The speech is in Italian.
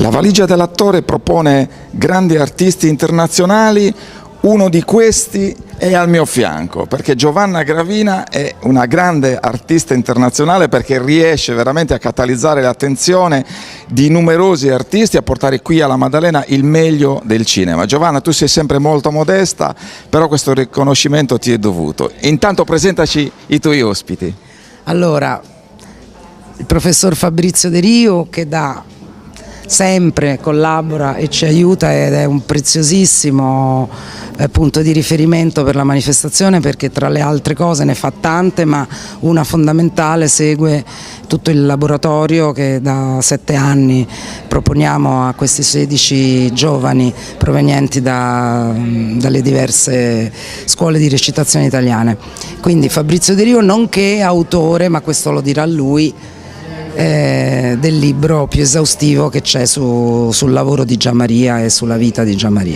La valigia dell'attore propone grandi artisti internazionali, uno di questi è al mio fianco, perché Giovanna Gravina è una grande artista internazionale, perché riesce veramente a catalizzare l'attenzione di numerosi artisti, a portare qui alla Maddalena il meglio del cinema. Giovanna, tu sei sempre molto modesta, però questo riconoscimento ti è dovuto. Intanto presentaci i tuoi ospiti. Allora, il professor Fabrizio De Rio, che sempre collabora e ci aiuta ed è un preziosissimo punto di riferimento per la manifestazione, perché tra le altre cose ne fa tante, ma una fondamentale: segue tutto il laboratorio che da 7 anni proponiamo a questi 16 giovani provenienti dalle diverse scuole di recitazione italiane. Quindi Fabrizio De Rio, nonché autore, ma questo lo dirà lui, del libro più esaustivo che c'è sul lavoro di Gianmaria e sulla vita di Gianmaria.